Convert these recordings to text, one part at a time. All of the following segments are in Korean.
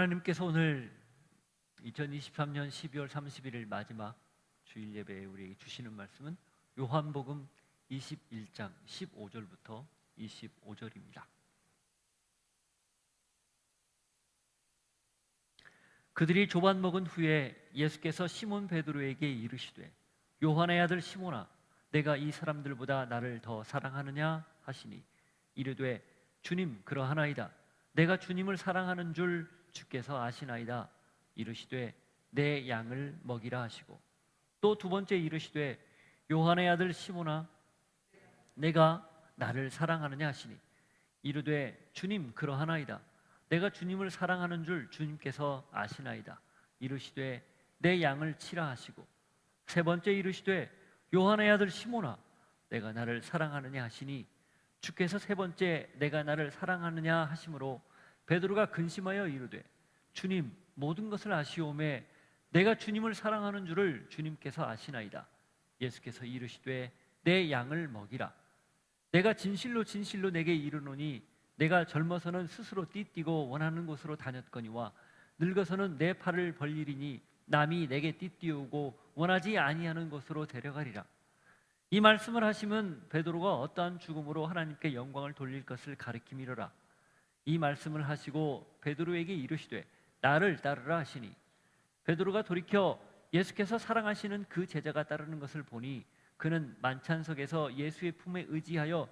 하나님께서 오늘 2023년 12월 31일 마지막 주일 예배에 우리에게 주시는 말씀은 요한복음 21장 15절부터 25절입니다. 그들이 조반 먹은 후에 예수께서 시몬 베드로에게 이르시되 요한의 아들 시몬아 내가 이 사람들보다 나를 더 사랑하느냐 하시니 이르되 주님 그러하나이다. 내가 주님을 사랑하는 줄 주께서 아시나이다. 이르시되 내 양을 먹이라 하시고 또 두 번째 이르시되 요한의 아들 시몬아 내가 나를 사랑하느냐 하시니 이르되 주님 그러하나이다. 내가 주님을 사랑하는 줄 주님께서 아시나이다. 이르시되 내 양을 치라 하시고 세 번째 이르시되 요한의 아들 시몬아 내가 나를 사랑하느냐 하시니 주께서 세 번째 내가 나를 사랑하느냐 하심으로 베드로가 근심하여 이르되 주님 모든 것을 아시오매 내가 주님을 사랑하는 줄을 주님께서 아시나이다. 예수께서 이르시되 내 양을 먹이라. 내가 진실로 진실로 내게 이르노니 내가 젊어서는 스스로 띠뛰고 원하는 곳으로 다녔거니와 늙어서는 내 팔을 벌리리니 남이 내게 띠띠우고 원하지 아니하는 곳으로 데려가리라. 이 말씀을 하시면 베드로가 어떠한 죽음으로 하나님께 영광을 돌릴 것을 가리킴이로라. 이 말씀을 하시고 베드로에게 이르시되 나를 따르라 하시니 베드로가 돌이켜 예수께서 사랑하시는 그 제자가 따르는 것을 보니 그는 만찬석에서 예수의 품에 의지하여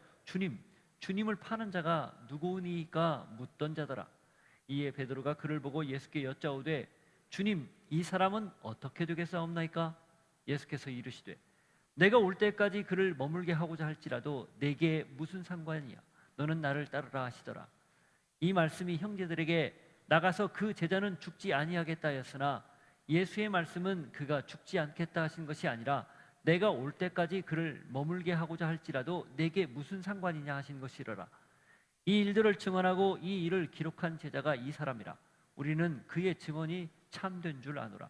주님을 파는 자가 누구니까 묻던 자더라. 이에 베드로가 그를 보고 예수께 여짜오되 주님 이 사람은 어떻게 되겠사옵나이까? 예수께서 이르시되 내가 올 때까지 그를 머물게 하고자 할지라도 내게 무슨 상관이야? 너는 나를 따르라 하시더라. 이 말씀이 형제들에게 나가서 그 제자는 죽지 아니하겠다 하였으나 예수의 말씀은 그가 죽지 않겠다 하신 것이 아니라 내가 올 때까지 그를 머물게 하고자 할지라도 내게 무슨 상관이냐 하신 것이로라. 이 일들을 증언하고 이 일을 기록한 제자가 이 사람이라. 우리는 그의 증언이 참된 줄 아노라.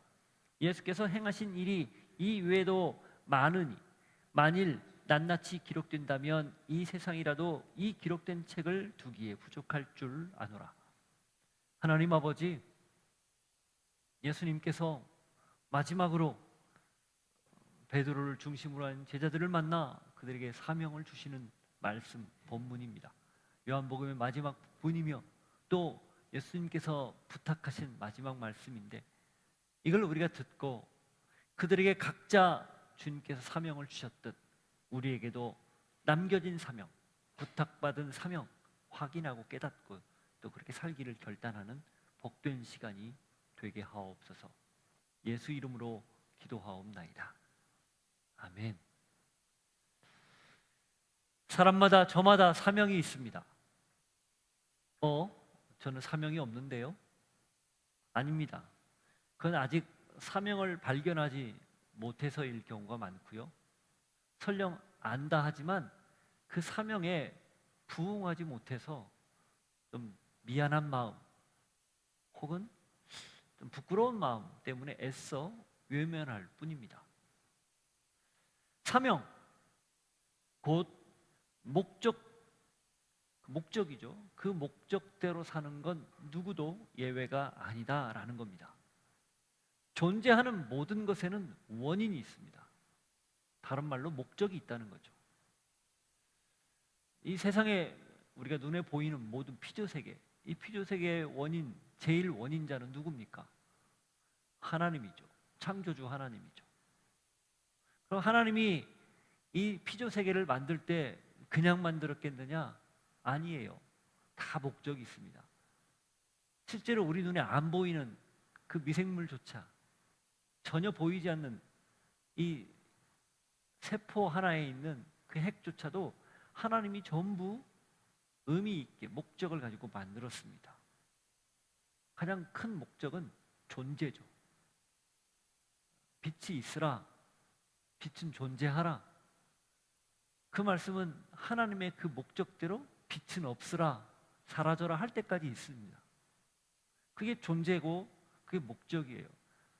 예수께서 행하신 일이 이 외에도 많으니 만일 낱낱이 기록된다면 이 세상이라도 이 기록된 책을 두기에 부족할 줄 아노라. 하나님 아버지, 예수님께서 마지막으로 베드로를 중심으로 한 제자들을 만나 그들에게 사명을 주시는 말씀 본문입니다. 요한복음의 마지막 부분이며 또 예수님께서 부탁하신 마지막 말씀인데 이걸 우리가 듣고 그들에게 각자 주님께서 사명을 주셨듯 우리에게도 남겨진 사명, 부탁받은 사명 확인하고 깨닫고 또 그렇게 살기를 결단하는 복된 시간이 되게 하옵소서. 예수 이름으로 기도하옵나이다. 아멘. 사람마다 저마다 사명이 있습니다. 저는 사명이 없는데요? 아닙니다. 그건 아직 사명을 발견하지 못해서일 경우가 많고요. 설령 안다 하지만 그 사명에 부응하지 못해서 좀 미안한 마음 혹은 좀 부끄러운 마음 때문에 애써 외면할 뿐입니다. 사명, 곧 목적이죠. 그 목적대로 사는 건 누구도 예외가 아니다라는 겁니다. 존재하는 모든 것에는 원인이 있습니다. 다른 말로 목적이 있다는 거죠. 이 세상에 우리가 눈에 보이는 모든 피조세계, 이 피조세계의 원인, 제일 원인자는 누굽니까? 하나님이죠. 창조주 하나님이죠. 그럼 하나님이 이 피조세계를 만들 때 그냥 만들었겠느냐? 아니에요. 다 목적이 있습니다. 실제로 우리 눈에 안 보이는 그 미생물조차 전혀 보이지 않는 이 세포 하나에 있는 그 핵조차도 하나님이 전부 의미 있게 목적을 가지고 만들었습니다. 가장 큰 목적은 존재죠. 빛이 있으라, 빛은 존재하라. 그 말씀은 하나님의 그 목적대로 빛은 없으라, 사라져라 할 때까지 있습니다. 그게 존재고 그게 목적이에요.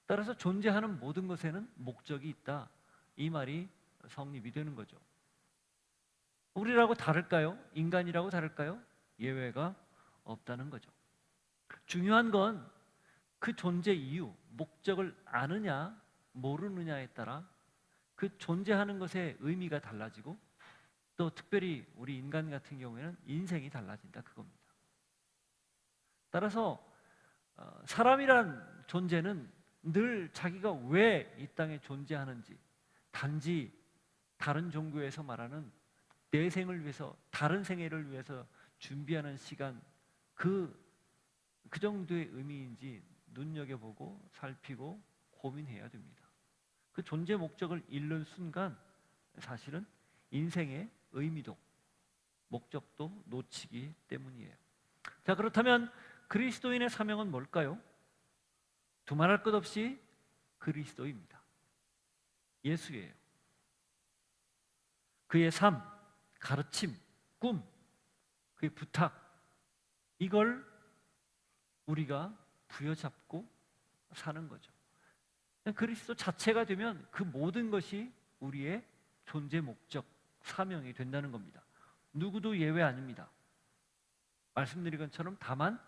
따라서 존재하는 모든 것에는 목적이 있다. 이 말이 성립이 되는 거죠. 우리라고 다를까요? 인간이라고 다를까요? 예외가 없다는 거죠. 중요한 건 그 존재 이유, 목적을 아느냐 모르느냐에 따라 그 존재하는 것의 의미가 달라지고, 또 특별히 우리 인간 같은 경우에는 인생이 달라진다, 그겁니다. 따라서 사람이란 존재는 늘 자기가 왜 이 땅에 존재하는지, 단지 다른 종교에서 말하는 내 생을 위해서, 다른 생애를 위해서 준비하는 시간, 그 정도의 의미인지 눈여겨보고 살피고 고민해야 됩니다. 그 존재 목적을 잃는 순간 사실은 인생의 의미도 목적도 놓치기 때문이에요. 자, 그렇다면 그리스도인의 사명은 뭘까요? 두말할 것 없이 그리스도입니다. 예수예요. 그의 삶, 가르침, 꿈, 그의 부탁, 이걸 우리가 부여잡고 사는 거죠. 그리스도 자체가 되면 그 모든 것이 우리의 존재 목적, 사명이 된다는 겁니다. 누구도 예외 아닙니다. 말씀드린 것처럼 다만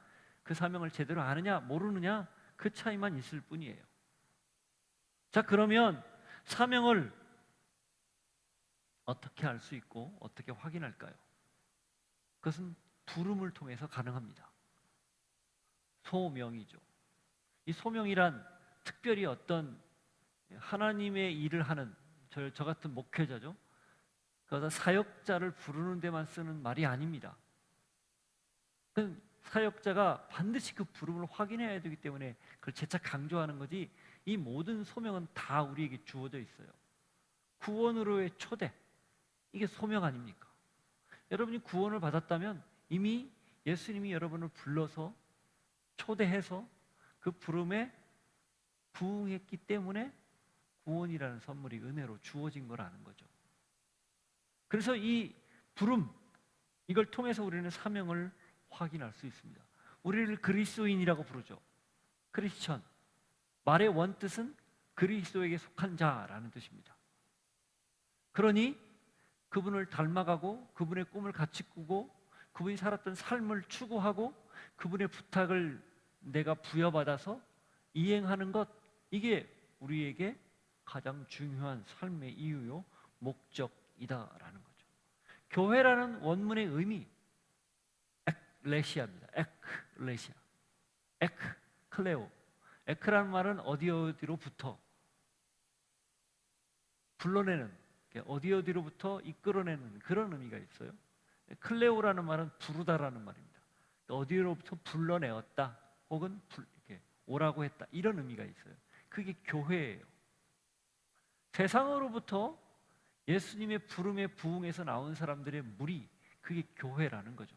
그 사명을 제대로 아느냐 모르느냐, 그 차이만 있을 뿐이에요. 자, 그러면 사명을 어떻게 알 수 있고 어떻게 확인할까요? 그것은 부름을 통해서 가능합니다. 소명이죠. 이 소명이란 특별히 어떤 하나님의 일을 하는 저 같은 목회자죠, 그러다 사역자를 부르는 데만 쓰는 말이 아닙니다. 그 사역자가 반드시 그 부름을 확인해야 되기 때문에 그걸 재차 강조하는 거지, 이 모든 소명은 다 우리에게 주어져 있어요. 구원으로의 초대, 이게 소명 아닙니까? 여러분이 구원을 받았다면 이미 예수님이 여러분을 불러서 초대해서 그 부름에 부응했기 때문에 구원이라는 선물이 은혜로 주어진 거라는 거죠. 그래서 이 부름, 이걸 통해서 우리는 사명을 확인할 수 있습니다. 우리를 그리스도인이라고 부르죠. 크리스천, 말의 원뜻은 그리스도에게 속한 자라는 뜻입니다. 그러니 그분을 닮아가고 그분의 꿈을 같이 꾸고 그분이 살았던 삶을 추구하고 그분의 부탁을 내가 부여받아서 이행하는 것, 이게 우리에게 가장 중요한 삶의 이유요 목적이다라는 거죠. 교회라는 원문의 의미, 에클레시아입니다. 에클레시아, 에클레오. 에크라는 말은 어디로부터 불러내는, 어디로부터 이끌어내는 그런 의미가 있어요. 클레오라는 말은 부르다라는 말입니다. 어디로부터 불러내었다 혹은 이렇게 오라고 했다, 이런 의미가 있어요. 그게 교회예요. 세상으로부터 예수님의 부름에 부응해서 나온 사람들의 무리, 그게 교회라는 거죠.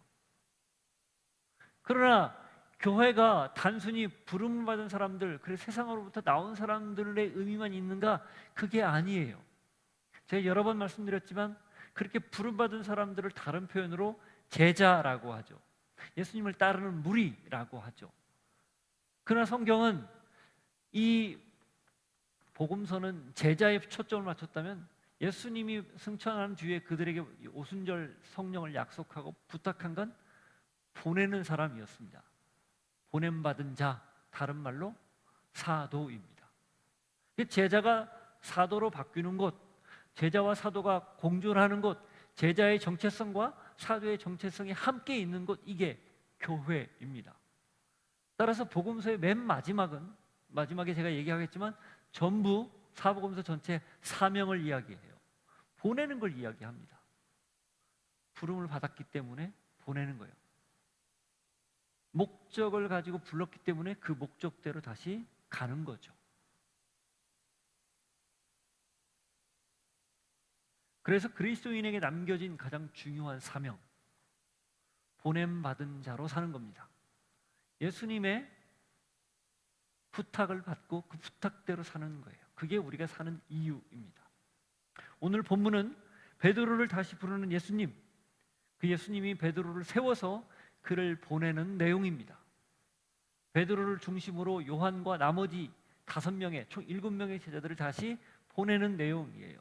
그러나 교회가 단순히 부름을 받은 사람들, 그래서 세상으로부터 나온 사람들의 의미만 있는가? 그게 아니에요. 제가 여러 번 말씀드렸지만 그렇게 부름받은 사람들을 다른 표현으로 제자라고 하죠. 예수님을 따르는 무리라고 하죠. 그러나 성경은 이 복음서는 제자에 초점을 맞췄다면 예수님이 승천한 뒤에 그들에게 오순절 성령을 약속하고 부탁한 건 보내는 사람이었습니다. 보냄받은 자, 다른 말로 사도입니다. 제자가 사도로 바뀌는 곳, 제자와 사도가 공존하는 곳, 제자의 정체성과 사도의 정체성이 함께 있는 곳, 이게 교회입니다. 따라서 복음서의 맨 마지막에 제가 얘기하겠지만 전부 사복음서 전체 사명을 이야기해요. 보내는 걸 이야기합니다. 부름을 받았기 때문에 보내는 거예요. 목적을 가지고 불렀기 때문에 그 목적대로 다시 가는 거죠. 그래서 그리스도인에게 남겨진 가장 중요한 사명, 보냄받은 자로 사는 겁니다. 예수님의 부탁을 받고 그 부탁대로 사는 거예요. 그게 우리가 사는 이유입니다. 오늘 본문은 베드로를 다시 부르는 예수님, 그 예수님이 베드로를 세워서 그를 보내는 내용입니다. 베드로를 중심으로 요한과 나머지 5명의, 총 7명의 제자들을 다시 보내는 내용이에요.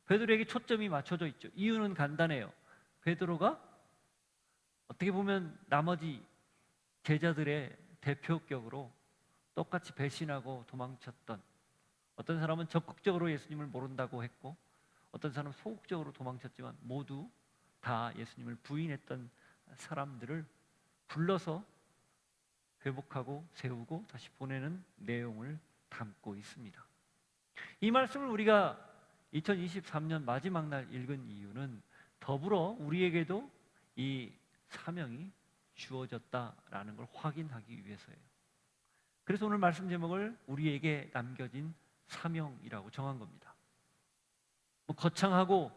베드로에게 초점이 맞춰져 있죠. 이유는 간단해요. 베드로가 어떻게 보면 나머지 제자들의 대표격으로 똑같이 배신하고 도망쳤던, 어떤 사람은 적극적으로 예수님을 모른다고 했고 어떤 사람은 소극적으로 도망쳤지만 모두 다 예수님을 부인했던 사람들을 불러서 회복하고 세우고 다시 보내는 내용을 담고 있습니다. 이 말씀을 우리가 2023년 마지막 날 읽은 이유는 더불어 우리에게도 이 사명이 주어졌다라는 걸 확인하기 위해서예요. 그래서 오늘 말씀 제목을 우리에게 남겨진 사명이라고 정한 겁니다. 뭐 거창하고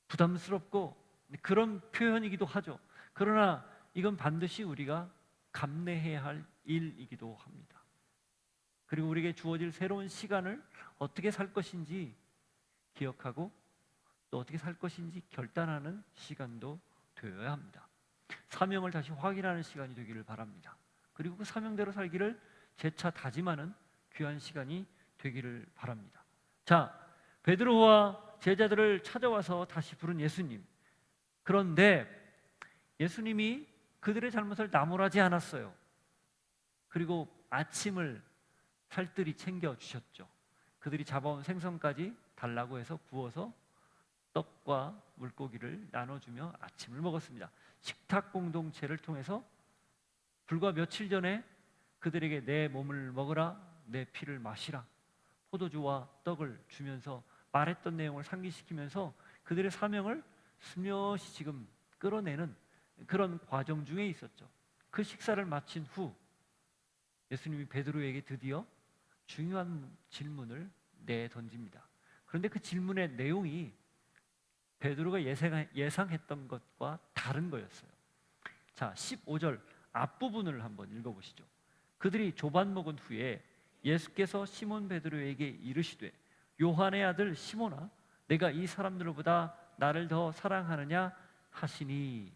부담스럽고 그런 표현이기도 하죠. 그러나 이건 반드시 우리가 감내해야 할 일이기도 합니다. 그리고 우리에게 주어질 새로운 시간을 어떻게 살 것인지 기억하고 또 어떻게 살 것인지 결단하는 시간도 되어야 합니다. 사명을 다시 확인하는 시간이 되기를 바랍니다. 그리고 그 사명대로 살기를 재차 다짐하는 귀한 시간이 되기를 바랍니다. 자, 베드로와 제자들을 찾아와서 다시 부른 예수님. 그런데 예수님이 그들의 잘못을 나무라지 않았어요. 그리고 아침을 살뜰히 챙겨주셨죠. 그들이 잡아온 생선까지 달라고 해서 구워서 떡과 물고기를 나눠주며 아침을 먹었습니다. 식탁 공동체를 통해서 불과 며칠 전에 그들에게 내 몸을 먹으라, 내 피를 마시라, 포도주와 떡을 주면서 말했던 내용을 상기시키면서 그들의 사명을 스며시 지금 끌어내는 그런 과정 중에 있었죠. 그 식사를 마친 후 예수님이 베드로에게 드디어 중요한 질문을 내던집니다. 그런데 그 질문의 내용이 베드로가 예상했던 것과 다른 거였어요. 자, 15절 앞부분을 한번 읽어보시죠. 그들이 조반 먹은 후에 예수께서 시몬 베드로에게 이르시되 요한의 아들 시몬아, 내가 이 사람들보다 나를 더 사랑하느냐 하시니.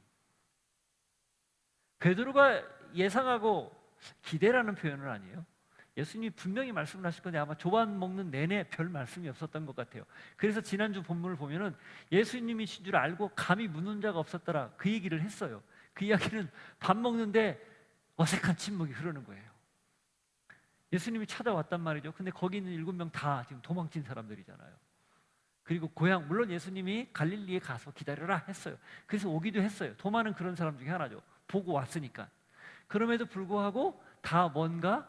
베드로가 예상하고 기대라는 표현은 아니에요. 예수님이 분명히 말씀을 하실 건데 아마 조반 먹는 내내 별 말씀이 없었던 것 같아요. 그래서 지난주 본문을 보면은 예수님이신 줄 알고 감히 묻는 자가 없었더라, 그 얘기를 했어요. 그 이야기는 밥 먹는데 어색한 침묵이 흐르는 거예요. 예수님이 찾아왔단 말이죠. 근데 거기 있는 7명 다 지금 도망친 사람들이잖아요. 그리고 고향, 물론 예수님이 갈릴리에 가서 기다려라 했어요. 그래서 오기도 했어요. 도마는 그런 사람 중에 하나죠. 보고 왔으니까. 그럼에도 불구하고 다 뭔가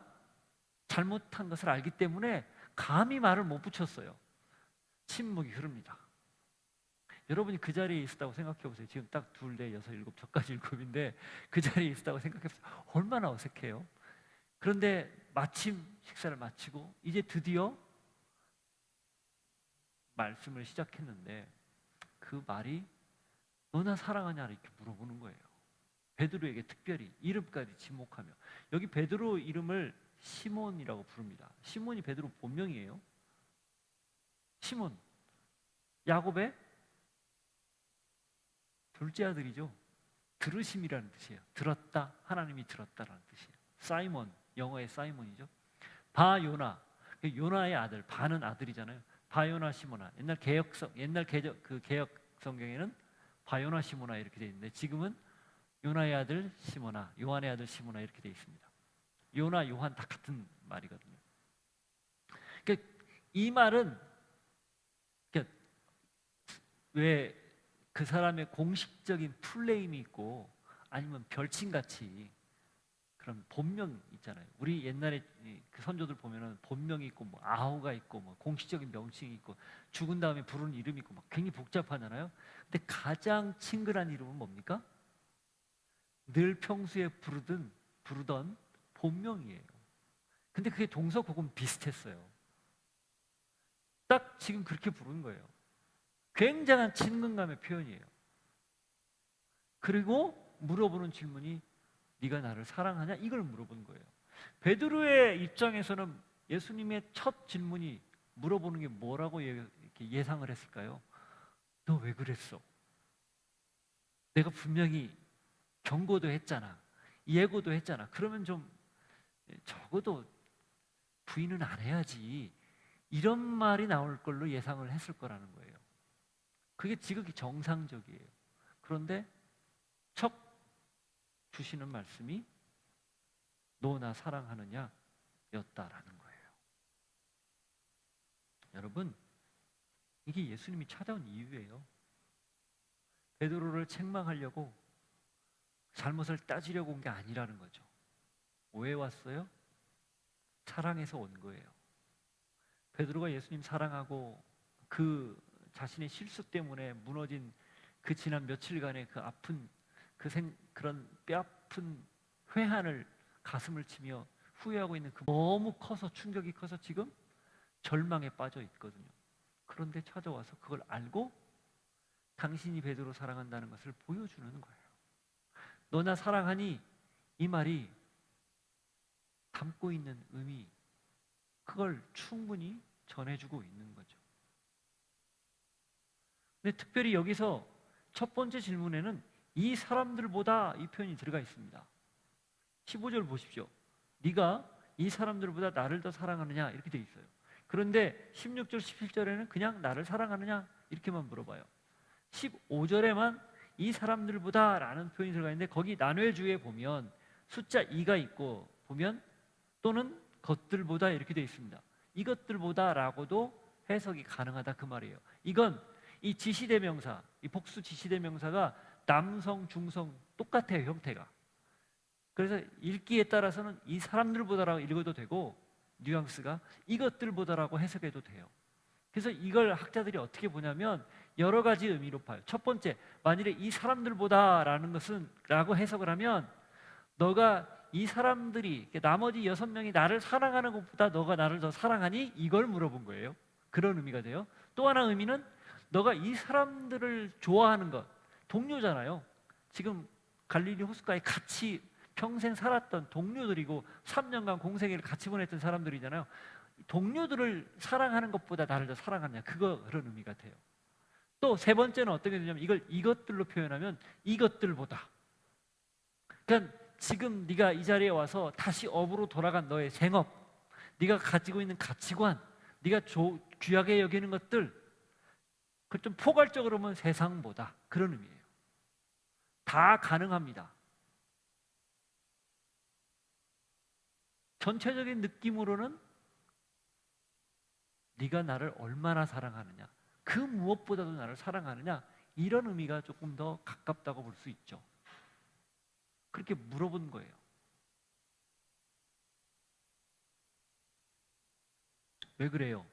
잘못한 것을 알기 때문에 감히 말을 못 붙였어요. 침묵이 흐릅니다. 여러분이 그 자리에 있었다고 생각해 보세요. 지금 딱 둘, 넷, 여섯, 일곱, 저까지 일곱인데 그 자리에 있었다고 생각해 보세요. 얼마나 어색해요. 그런데 마침 식사를 마치고 이제 드디어 말씀을 시작했는데 그 말이 너나 사랑하냐 이렇게 물어보는 거예요. 베드로에게 특별히 이름까지 지목하며, 여기 베드로 이름을 시몬이라고 부릅니다. 시몬이 베드로 본명이에요. 시몬, 야곱의 둘째 아들이죠. 들으심이라는 뜻이에요. 들었다, 하나님이 들었다라는 뜻이에요. 사이몬, 영어의 사이몬이죠. 바요나, 요나의 아들, 바는 아들이잖아요. 바요나 시모나. 옛날 개혁 성경에는 바요나 시모나 이렇게 돼 있는데 지금은 요나의 아들 시모나, 요한의 아들 시모나 이렇게 돼 있습니다. 요나, 요한 다 같은 말이거든요. 그러니까 이 말은 왜 그 사람의 공식적인 풀네임이 있고 아니면 별칭같이 그런 본명 있잖아요. 우리 옛날에 그 선조들 보면은 본명이 있고 뭐 아우가 있고 뭐 공식적인 명칭이 있고 죽은 다음에 부르는 이름이 있고 막 굉장히 복잡하잖아요. 근데 가장 친근한 이름은 뭡니까? 늘 평소에 부르던 본명이에요. 근데 그게 동서고금 비슷했어요. 딱 지금 그렇게 부르는 거예요. 굉장한 친근감의 표현이에요. 그리고 물어보는 질문이 네가 나를 사랑하냐? 이걸 물어보는 거예요. 베드로의 입장에서는 예수님의 첫 질문이 물어보는 게 뭐라고 이렇게 예상을 했을까요? 너 왜 그랬어? 내가 분명히 경고도 했잖아. 예고도 했잖아. 그러면 좀 적어도 부인은 안 해야지. 이런 말이 나올 걸로 예상을 했을 거라는 거예요. 그게 지극히 정상적이에요. 그런데 척 주시는 말씀이 너 나 사랑하느냐? 거예요. 여러분, 이게 예수님이 찾아온 이유예요. 베드로를 책망하려고, 잘못을 따지려고 온 게 아니라는 거죠. 왜 왔어요? 사랑해서 온 거예요. 베드로가 예수님 사랑하고 그 자신의 실수 때문에 무너진 그 지난 며칠간의 그 아픈 그런 뼈아픈 회한을 가슴을 치며 후회하고 있는 그 너무 커서 충격이 커서 지금 절망에 빠져 있거든요. 그런데 찾아와서 그걸 알고 당신이 베드로 사랑한다는 것을 보여주는 거예요. 너 나 사랑하니, 이 말이 담고 있는 의미, 그걸 충분히 전해주고 있는 거죠. 근데 특별히 여기서 첫 번째 질문에는 이 사람들보다 이 표현이 들어가 있습니다. 15절 보십시오. 네가 이 사람들보다 나를 더 사랑하느냐, 이렇게 돼 있어요. 그런데 16절 17절에는 그냥 나를 사랑하느냐 이렇게만 물어봐요. 15절에만 이 사람들보다 라는 표현이 들어가 있는데, 거기 난회주에 보면 숫자 2가 있고 보면 또는 것들보다 이렇게 되어 있습니다. 이것들보다 라고도 해석이 가능하다, 그 말이에요. 이건 이 지시대명사, 이 복수 지시대명사가 남성, 중성 똑같아요, 형태가. 그래서 읽기에 따라서는 이 사람들보다라고 읽어도 되고, 뉘앙스가 이것들보다라고 해석해도 돼요. 그래서 이걸 학자들이 어떻게 보냐면 여러 가지 의미로 봐요. 첫 번째, 만일에 이 사람들보다라는 것은 라고 해석을 하면, 너가 이 사람들이, 나머지 6명이 나를 사랑하는 것보다 너가 나를 더 사랑하니? 이걸 물어본 거예요. 그런 의미가 돼요. 또 하나 의미는, 너가 이 사람들을 좋아하는 것, 동료잖아요. 지금 갈릴리 호숫가에 같이 평생 살았던 동료들이고 3년간 공생애를 같이 보냈던 사람들이잖아요. 동료들을 사랑하는 것보다 나를 더 사랑하냐, 그런 의미가 돼요. 또 세 번째는 어떻게 되냐면, 이걸 이것들로 표현하면 이것들보다, 그러니까 지금 네가 이 자리에 와서 다시 업으로 돌아간 너의 생업, 네가 가지고 있는 가치관, 네가 귀하게 여기는 것들, 그걸 좀 포괄적으로 보면 세상보다, 그런 의미예요. 다 가능합니다. 전체적인 느낌으로는 네가 나를 얼마나 사랑하느냐, 그 무엇보다도 나를 사랑하느냐, 이런 의미가 조금 더 가깝다고 볼 수 있죠. 그렇게 물어본 거예요. 왜 그래요?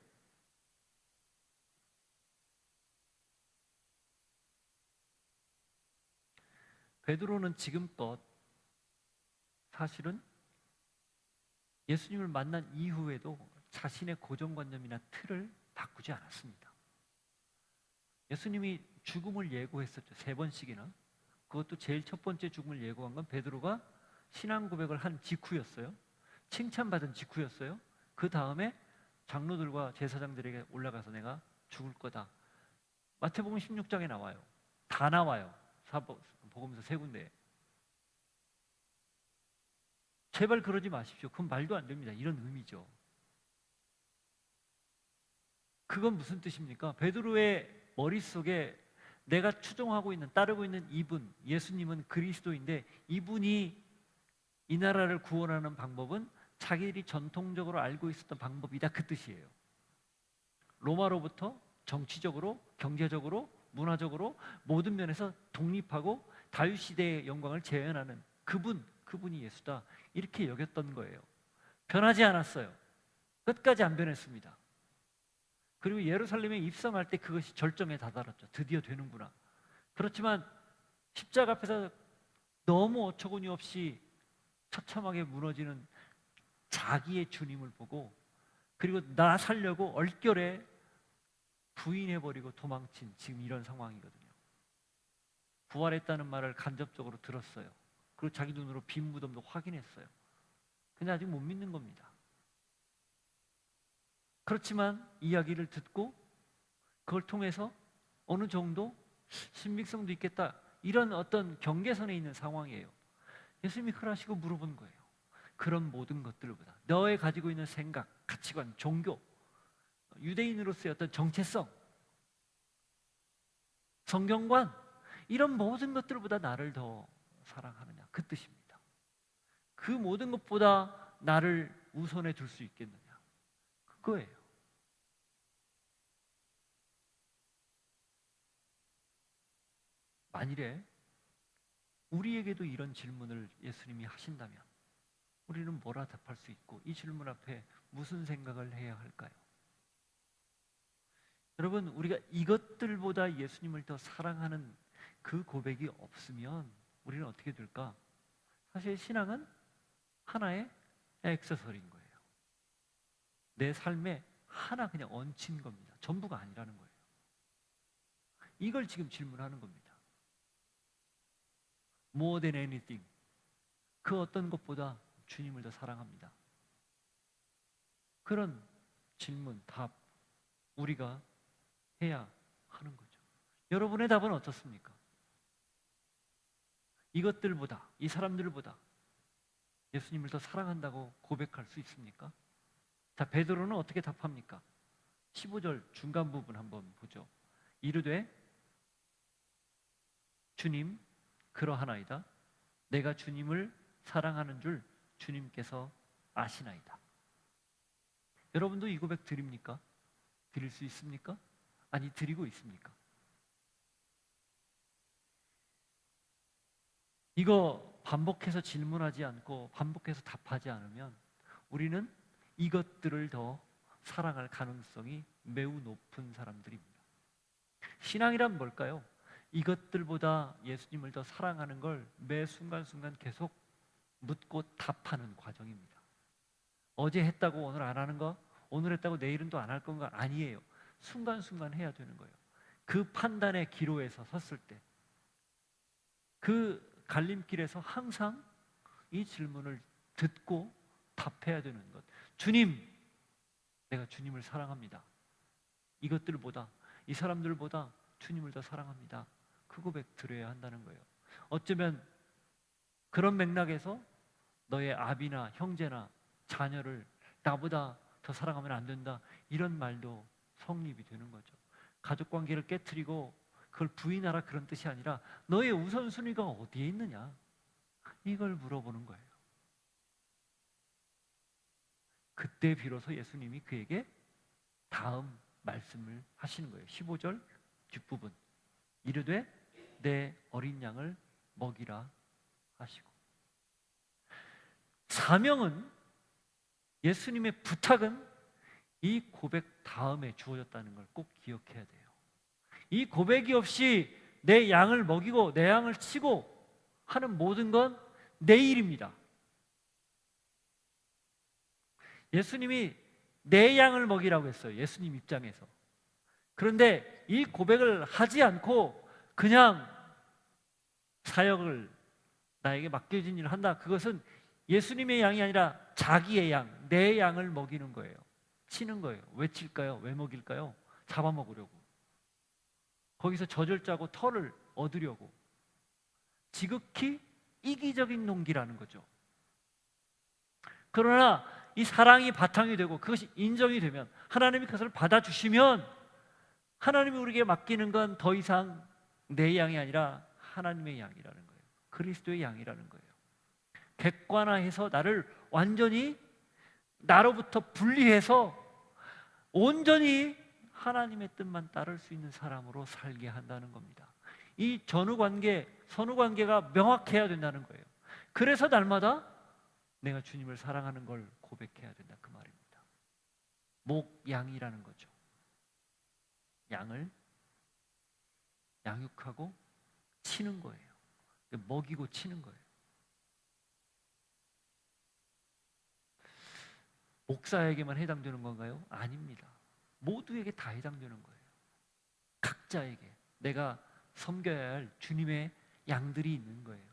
베드로는 지금껏 사실은 예수님을 만난 이후에도 자신의 고정관념이나 틀을 바꾸지 않았습니다. 예수님이 죽음을 예고했었죠. 3번씩이나. 그것도 제일 첫 번째 죽음을 예고한 건 베드로가 신앙 고백을 한 직후였어요. 칭찬받은 직후였어요. 그 다음에 장로들과 제사장들에게 올라가서 내가 죽을 거다. 마태복음 16장에 나와요. 다 나와요. 복음서 3군데. 제발 그러지 마십시오. 그건 말도 안 됩니다. 이런 의미죠. 그건 무슨 뜻입니까? 베드로의 머릿속에 내가 추종하고 있는, 따르고 있는 이분, 예수님은 그리스도인데, 이분이 이 나라를 구원하는 방법은 자기들이 전통적으로 알고 있었던 방법이다, 그 뜻이에요. 로마로부터 정치적으로, 경제적으로, 문화적으로 모든 면에서 독립하고 다윗 시대의 영광을 재현하는 그분이 예수다, 이렇게 여겼던 거예요. 변하지 않았어요. 끝까지 안 변했습니다. 그리고 예루살렘에 입성할 때 그것이 절정에 다다랐죠. 드디어 되는구나. 그렇지만 십자가 앞에서 너무 어처구니 없이 처참하게 무너지는 자기의 주님을 보고, 그리고 나 살려고 얼결에 부인해버리고 도망친 지금 이런 상황이거든요. 부활했다는 말을 간접적으로 들었어요. 그리고 자기 눈으로 빈 무덤도 확인했어요. 근데 아직 못 믿는 겁니다. 그렇지만 이야기를 듣고 그걸 통해서 어느 정도 신빙성도 있겠다, 이런 어떤 경계선에 있는 상황이에요. 예수님이 그러시고 물어본 거예요. 그런 모든 것들보다 너의 가지고 있는 생각, 가치관, 종교, 유대인으로서의 어떤 정체성, 성경관, 이런 모든 것들보다 나를 더 사랑하느냐, 그 뜻입니다. 그 모든 것보다 나를 우선에 둘 수 있겠느냐? 그거예요. 만일에 우리에게도 이런 질문을 예수님이 하신다면 우리는 뭐라 답할 수 있고 이 질문 앞에 무슨 생각을 해야 할까요? 여러분, 우리가 이것들보다 예수님을 더 사랑하는 그 고백이 없으면 우리는 어떻게 될까? 사실 신앙은 하나의 액세서리인 거예요. 내 삶에 하나 그냥 얹힌 겁니다. 전부가 아니라는 거예요. 이걸 지금 질문하는 겁니다. More than anything. 그 어떤 것보다 주님을 더 사랑합니다. 그런 질문, 답 우리가 해야 하는 거죠. 여러분의 답은 어떻습니까? 이것들보다, 이 사람들보다 예수님을 더 사랑한다고 고백할 수 있습니까? 자, 베드로는 어떻게 답합니까? 15절 중간 부분 한번 보죠. 이르되 주님 그러하나이다. 내가 주님을 사랑하는 줄 주님께서 아시나이다. 여러분도 이 고백 드립니까? 드릴 수 있습니까? 아니, 드리고 있습니까? 이거 반복해서 질문하지 않고 반복해서 답하지 않으면 우리는 이것들을 더 사랑할 가능성이 매우 높은 사람들입니다. 신앙이란 뭘까요? 이것들보다 예수님을 더 사랑하는 걸 매 순간순간 계속 묻고 답하는 과정입니다. 어제 했다고 오늘 안 하는 거, 오늘 했다고 내일은 또 안 할 건가? 아니에요. 순간순간 해야 되는 거예요. 그 판단의 기로에서 섰을 때, 그 갈림길에서 항상 이 질문을 듣고 답해야 되는 것. 주님, 내가 주님을 사랑합니다. 이것들보다, 이 사람들보다 주님을 더 사랑합니다. 그 고백 드려야 한다는 거예요. 어쩌면 그런 맥락에서 너의 아비나 형제나 자녀를 나보다 더 사랑하면 안 된다, 이런 말도 성립이 되는 거죠. 가족관계를 깨트리고 그걸 부인하라, 그런 뜻이 아니라 너의 우선순위가 어디에 있느냐, 이걸 물어보는 거예요. 그때 비로소 예수님이 그에게 다음 말씀을 하시는 거예요. 15절 뒷부분, 이르되 내 어린 양을 먹이라 하시고. 사명은, 예수님의 부탁은 이 고백 다음에 주어졌다는 걸 꼭 기억해야 돼요. 이 고백이 없이 내 양을 먹이고 내 양을 치고 하는 모든 건 내 일입니다. 예수님이 내 양을 먹이라고 했어요, 예수님 입장에서. 그런데 이 고백을 하지 않고 그냥 사역을, 나에게 맡겨진 일을 한다, 그것은 예수님의 양이 아니라 자기의 양, 내 양을 먹이는 거예요. 치는 거예요. 왜 칠까요? 왜 먹일까요? 잡아먹으려고. 거기서 젖을 짜고 털을 얻으려고. 지극히 이기적인 농기라는 거죠. 그러나 이 사랑이 바탕이 되고 그것이 인정이 되면, 하나님이 그것을 받아주시면, 하나님이 우리에게 맡기는 건 더 이상 내 양이 아니라 하나님의 양이라는 거예요. 그리스도의 양이라는 거예요. 객관화해서 나를 완전히 나로부터 분리해서 온전히 하나님의 뜻만 따를 수 있는 사람으로 살게 한다는 겁니다. 이 전후관계, 선후관계가 명확해야 된다는 거예요. 그래서 날마다 내가 주님을 사랑하는 걸 고백해야 된다, 그 말입니다. 목양이라는 거죠. 양을 양육하고 치는 거예요. 먹이고 치는 거예요. 목사에게만 해당되는 건가요? 아닙니다. 모두에게 다 해당되는 거예요. 각자에게 내가 섬겨야 할 주님의 양들이 있는 거예요.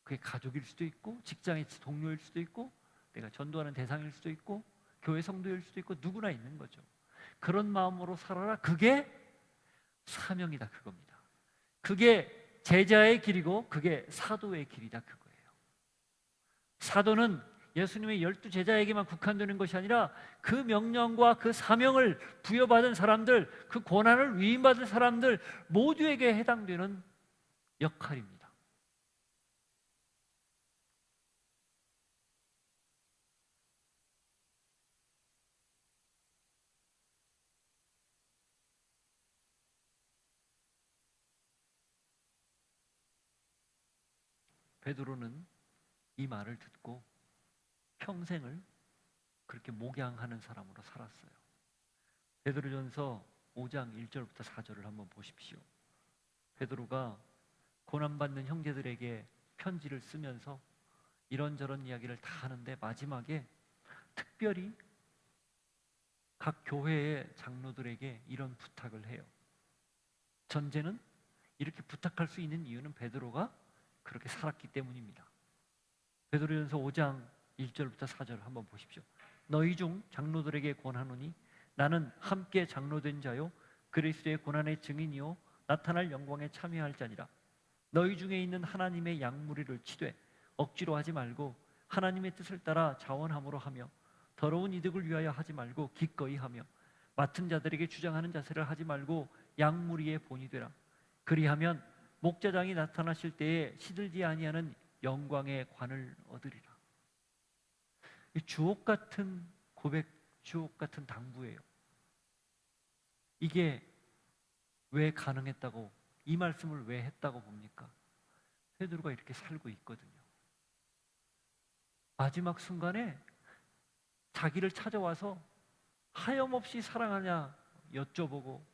그게 가족일 수도 있고, 직장의 동료일 수도 있고, 내가 전도하는 대상일 수도 있고, 교회 성도일 수도 있고, 누구나 있는 거죠. 그런 마음으로 살아라. 그게 사명이다, 그겁니다. 그게 제자의 길이고 그게 사도의 길이다, 그거예요. 사도는 예수님의 12제자에게만 국한되는 것이 아니라 그 명령과 그 사명을 부여받은 사람들, 그 권한을 위임받은 사람들 모두에게 해당되는 역할입니다. 베드로는 이 말을 듣고 평생을 그렇게 목양하는 사람으로 살았어요. 베드로전서 5장 1절부터 4절을 한번 보십시오. 베드로가 고난받는 형제들에게 편지를 쓰면서 이런저런 이야기를 다 하는데 마지막에 특별히 각 교회의 장로들에게 이런 부탁을 해요. 전제는 이렇게 부탁할 수 있는 이유는 베드로가 그렇게 살았기 때문입니다. 베드로전서 5장 1절부터 4절 한번 보십시오. 너희 중 장로들에게 권하노니 나는 함께 장로된 자요 그리스도의 고난의 증인이요 나타날 영광에 참여할 자니라. 너희 중에 있는 하나님의 양무리를 치되 억지로 하지 말고 하나님의 뜻을 따라 자원함으로 하며 더러운 이득을 위하여 하지 말고 기꺼이 하며 맡은 자들에게 주장하는 자세를 하지 말고 양무리의 본이 되라. 그리하면 목자장이 나타나실 때에 시들지 아니하는 영광의 관을 얻으리라. 이 주옥 같은 고백, 주옥 같은 당부예요. 이게 왜 가능했다고, 이 말씀을 왜 했다고 봅니까? 베드로가 이렇게 살고 있거든요. 마지막 순간에 자기를 찾아와서 하염없이 사랑하냐 여쭤보고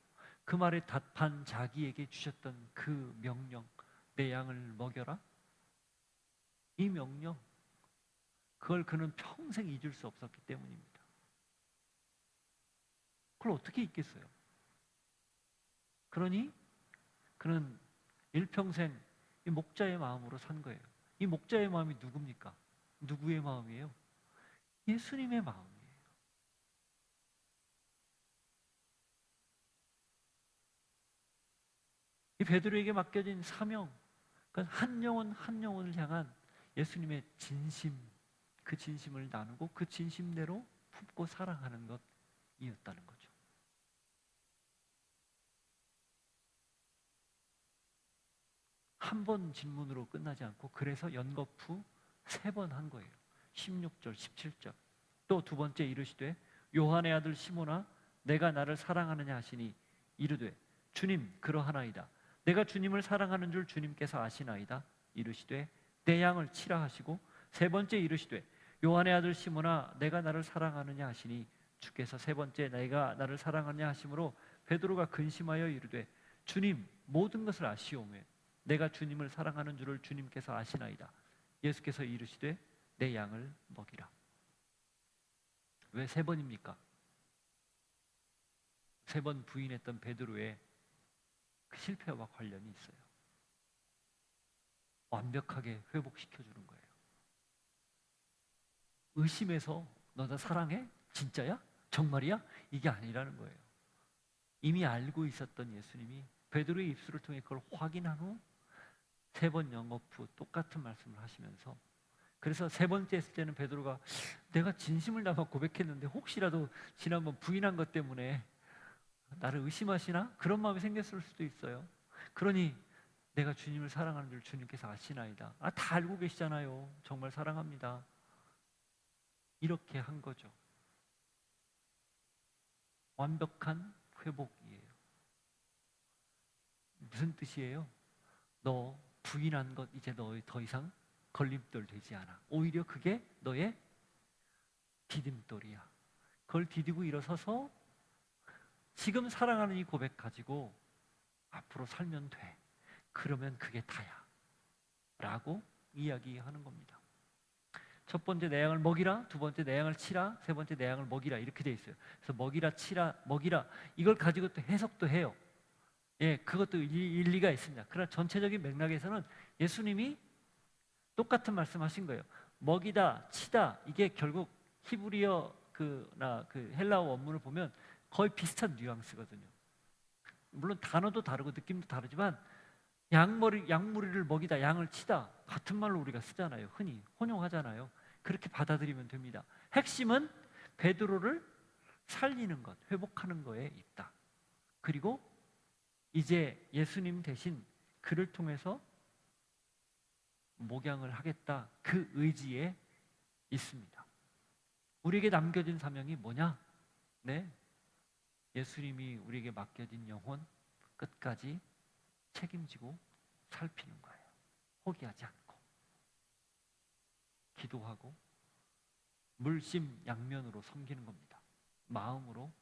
그 말에 답한 자기에게 주셨던 그 명령, 내 양을 먹여라. 이 명령, 그걸 그는 평생 잊을 수 없었기 때문입니다. 그걸 어떻게 잊겠어요? 그러니 그는 일평생 이 목자의 마음으로 산 거예요. 이 목자의 마음이 누굽니까? 누구의 마음이에요? 예수님의 마음이에요. 이 베드로에게 맡겨진 사명, 그러니까 한 영혼 한 영혼을 향한 예수님의 진심, 그 진심을 나누고 그 진심대로 품고 사랑하는 것이었다는 거죠. 한 번 질문으로 끝나지 않고 그래서 연거푸 3번 한 거예요. 16절, 17절. 또 두 번째 이르시되 요한의 아들 시몬아 내가 나를 사랑하느냐 하시니 이르되 주님 그러하나이다. 내가 주님을 사랑하는 줄 주님께서 아시나이다. 이르시되 내 양을 치라 하시고 세 번째 이르시되 요한의 아들 시몬아 내가 나를 사랑하느냐 하시니 주께서 세 번째 내가 나를 사랑하느냐 하심으로 베드로가 근심하여 이르되 주님 모든 것을 아시오매 내가 주님을 사랑하는 줄을 주님께서 아시나이다. 예수께서 이르시되 내 양을 먹이라. 왜 3번입니까? 3번 부인했던 베드로의 그 실패와 관련이 있어요. 완벽하게 회복시켜주는 거예요. 의심해서 너 나 사랑해? 진짜야? 정말이야? 이게 아니라는 거예요. 이미 알고 있었던 예수님이 베드로의 입술을 통해 그걸 확인한 후 3번 영어프 똑같은 말씀을 하시면서 그래서 3번째 했을 때는 베드로가 내가 진심을 담아 고백했는데 혹시라도 지난번 부인한 것 때문에 나를 의심하시나? 그런 마음이 생겼을 수도 있어요. 그러니 내가 주님을 사랑하는 줄 주님께서 아시나이다. 다 알고 계시잖아요. 정말 사랑합니다. 이렇게 한 거죠. 완벽한 회복이에요. 무슨 뜻이에요? 너 부인한 것 이제 너 더 이상 걸림돌 되지 않아. 오히려 그게 너의 디딤돌이야. 그걸 디디고 일어서서 지금 사랑하는 이 고백 가지고 앞으로 살면 돼. 그러면 그게 다야. 라고 이야기하는 겁니다. 첫 번째 내 양을 먹이라, 두 번째 내 양을 치라, 세 번째 내 양을 먹이라 이렇게 돼 있어요. 그래서 먹이라, 치라, 먹이라 이걸 가지고 또 해석도 해요. 예, 그것도 일리가 있습니다. 그러나 전체적인 맥락에서는 예수님이 똑같은 말씀하신 거예요. 먹이다, 치다 이게 결국 히브리어 그 헬라어 원문을 보면 거의 비슷한 뉘앙스거든요. 물론 단어도 다르고 느낌도 다르지만 양무리를 먹이다, 양을 치다 같은 말로 우리가 쓰잖아요. 흔히 혼용하잖아요. 그렇게 받아들이면 됩니다. 핵심은 베드로를 살리는 것, 회복하는 거에 있다. 그리고 이제 예수님 대신 그를 통해서 목양을 하겠다. 그 의지에 있습니다. 우리에게 남겨진 사명이 뭐냐? 네, 예수님이 우리에게 맡겨진 영혼 끝까지 책임지고 살피는 거예요. 포기하지 않고. 기도하고 물심양면으로 섬기는 겁니다. 마음으로,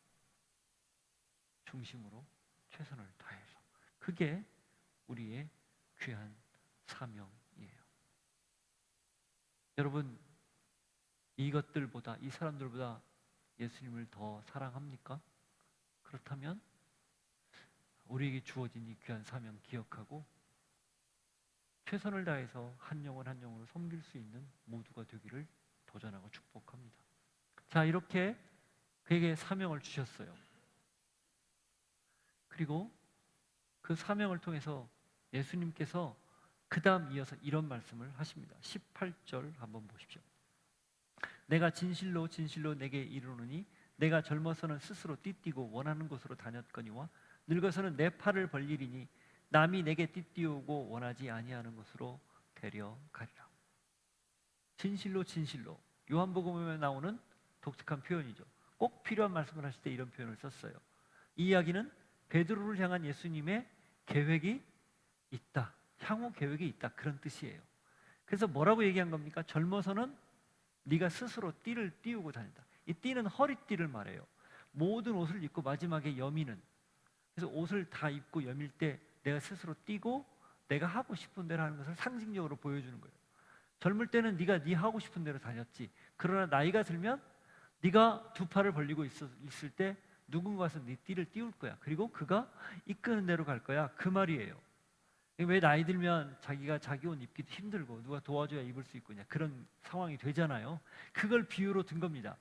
중심으로 최선을 다해서. 그게 우리의 귀한 사명이에요. 여러분, 이것들보다, 이 사람들보다 예수님을 더 사랑합니까? 그렇다면 우리에게 주어진 이 귀한 사명 기억하고 최선을 다해서 한 영혼 한 영혼을 섬길 수 있는 모두가 되기를 도전하고 축복합니다. 자, 이렇게 그에게 사명을 주셨어요. 그리고 그 사명을 통해서 예수님께서 그 다음 이어서 이런 말씀을 하십니다. 18절 한번 보십시오. 내가 진실로 진실로 내게 이르노니 내가 젊어서는 스스로 띠띠고 원하는 곳으로 다녔거니와 늙어서는 내 팔을 벌리리니 남이 내게 띠띠우고 원하지 아니하는 곳으로 데려가리라. 진실로 진실로, 요한복음에 나오는 독특한 표현이죠. 꼭 필요한 말씀을 하실 때 이런 표현을 썼어요. 이 이야기는 베드로를 향한 예수님의 계획이 있다, 향후 계획이 있다, 그런 뜻이에요. 그래서 뭐라고 얘기한 겁니까? 젊어서는 네가 스스로 띠를 띠우고 다닌다. 이 띠는 허리띠를 말해요. 모든 옷을 입고 마지막에 여미는, 그래서 옷을 다 입고 여밀 때 내가 스스로 띠고 내가 하고 싶은 대로 하는 것을 상징적으로 보여주는 거예요. 젊을 때는 네가 네 하고 싶은 대로 다녔지. 그러나 나이가 들면 네가 두 팔을 벌리고 있을 때 누군가 와서 네 띠를 띄울 거야. 그리고 그가 이끄는 대로 갈 거야. 그 말이에요. 왜 나이 들면 자기가 자기 옷 입기도 힘들고 누가 도와줘야 입을 수 있고 그런 상황이 되잖아요. 그걸 비유로 든 겁니다.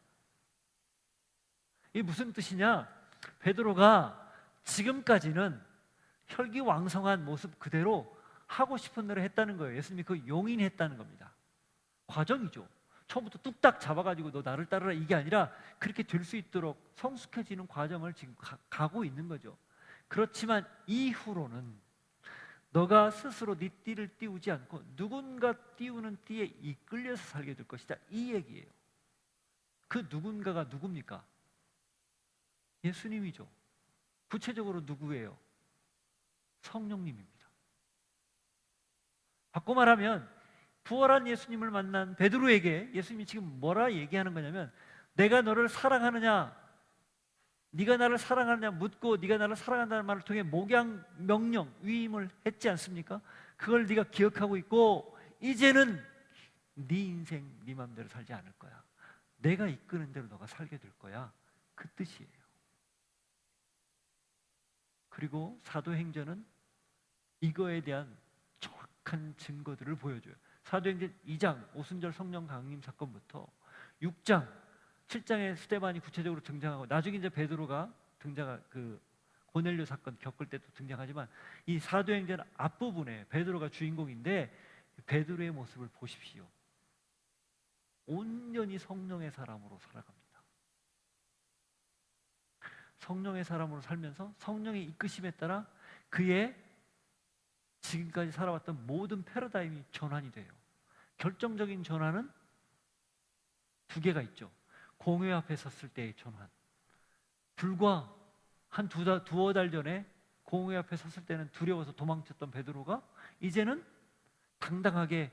이게 무슨 뜻이냐? 베드로가 지금까지는 혈기왕성한 모습 그대로 하고 싶은 대로 했다는 거예요. 예수님이 그 용인했다는 겁니다. 과정이죠. 처음부터 뚝딱 잡아가지고 너 나를 따르라 이게 아니라 그렇게 될 수 있도록 성숙해지는 과정을 지금 가고 있는 거죠. 그렇지만 이후로는 너가 스스로 네 띠를 띄우지 않고 누군가 띄우는 띠에 이끌려서 살게 될 것이다, 이 얘기예요. 그 누군가가 누굽니까? 예수님이죠. 구체적으로 누구예요? 성령님입니다. 바꿔 말하면 부활한 예수님을 만난 베드로에게 예수님이 지금 뭐라 얘기하는 거냐면, 내가 너를 사랑하느냐, 네가 나를 사랑하느냐 묻고 네가 나를 사랑한다는 말을 통해 목양, 명령, 위임을 했지 않습니까? 그걸 네가 기억하고 있고 이제는 네 인생 네 맘대로 살지 않을 거야. 내가 이끄는 대로 너가 살게 될 거야. 그 뜻이에요. 그리고 사도행전은 이거에 대한 정확한 증거들을 보여줘요. 사도행전 2장 오순절 성령 강림 사건부터 6장, 7장에 스데반이 구체적으로 등장하고 나중에 이제 베드로가 그 고넬료 사건 겪을 때도 등장하지만 이 사도행전 앞부분에 베드로가 주인공인데 베드로의 모습을 보십시오. 온전히 성령의 사람으로 살아갑니다. 성령의 사람으로 살면서 성령의 이끄심에 따라 그의 지금까지 살아왔던 모든 패러다임이 전환이 돼요. 결정적인 전환은 두 개가 있죠. 공회 앞에 섰을 때의 전환. 불과 한 두어 달 전에 공회 앞에 섰을 때는 두려워서 도망쳤던 베드로가 이제는 당당하게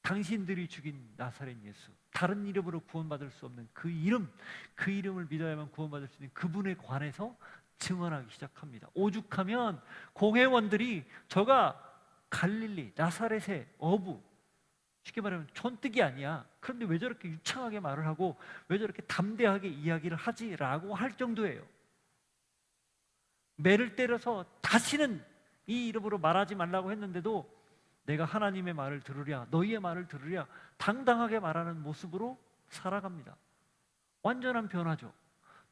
당신들이 죽인 나사렛 예수, 다른 이름으로 구원받을 수 없는 그 이름, 그 이름을 믿어야만 구원받을 수 있는 그분에 관해서 증언하기 시작합니다. 오죽하면 공회원들이 저가 갈릴리 나사렛의 어부, 쉽게 말하면 촌뜨기 아니야, 그런데 왜 저렇게 유창하게 말을 하고 왜 저렇게 담대하게 이야기를 하지? 라고 할 정도예요. 매를 때려서 다시는 이 이름으로 말하지 말라고 했는데도 내가 하나님의 말을 들으랴, 너희의 말을 들으랴 당당하게 말하는 모습으로 살아갑니다. 완전한 변화죠.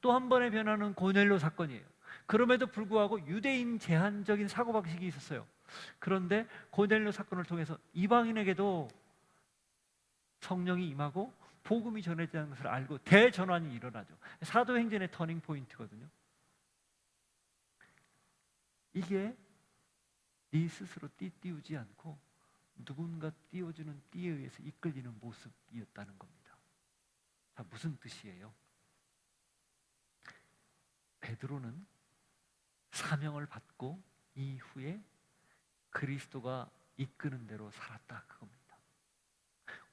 또 한 번의 변화는 고넬료 사건이에요. 그럼에도 불구하고 유대인 제한적인 사고방식이 있었어요. 그런데 고넬료 사건을 통해서 이방인에게도 성령이 임하고 복음이 전해지는 것을 알고 대전환이 일어나죠. 사도행전의 터닝 포인트거든요. 이게 네 스스로 띠우지 않고 누군가 띄워주는 띠에 의해서 이끌리는 모습이었다는 겁니다. 자, 무슨 뜻이에요? 베드로는 사명을 받고 이후에 그리스도가 이끄는 대로 살았다, 그겁니다.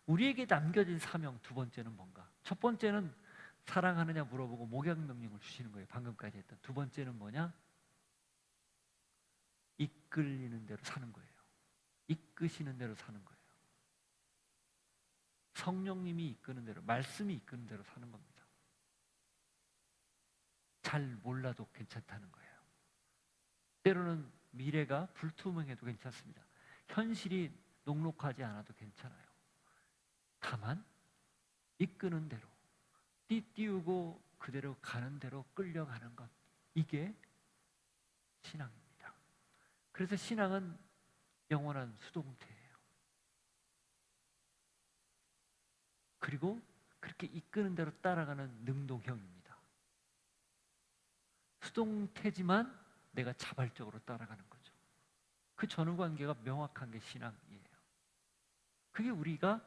우리에게 남겨진 사명 두 번째는 뭔가? 첫 번째는 사랑하느냐 물어보고 목양 명령을 주시는 거예요. 방금까지 했던. 두 번째는 뭐냐? 이끌리는 대로 사는 거예요. 이끄시는 대로 사는 거예요. 성령님이 이끄는 대로, 말씀이 이끄는 대로 사는 겁니다. 잘 몰라도 괜찮다는 거예요. 때로는 미래가 불투명해도 괜찮습니다. 현실이 녹록하지 않아도 괜찮아요. 다만 이끄는 대로, 띄우고 그대로 가는 대로 끌려가는 것, 이게 신앙입니다. 그래서 신앙은 영원한 수동태예요. 그리고 그렇게 이끄는 대로 따라가는 능동형입니다. 수동태지만 내가 자발적으로 따라가는 거죠. 그 전후 관계가 명확한 게 신앙이에요. 그게 우리가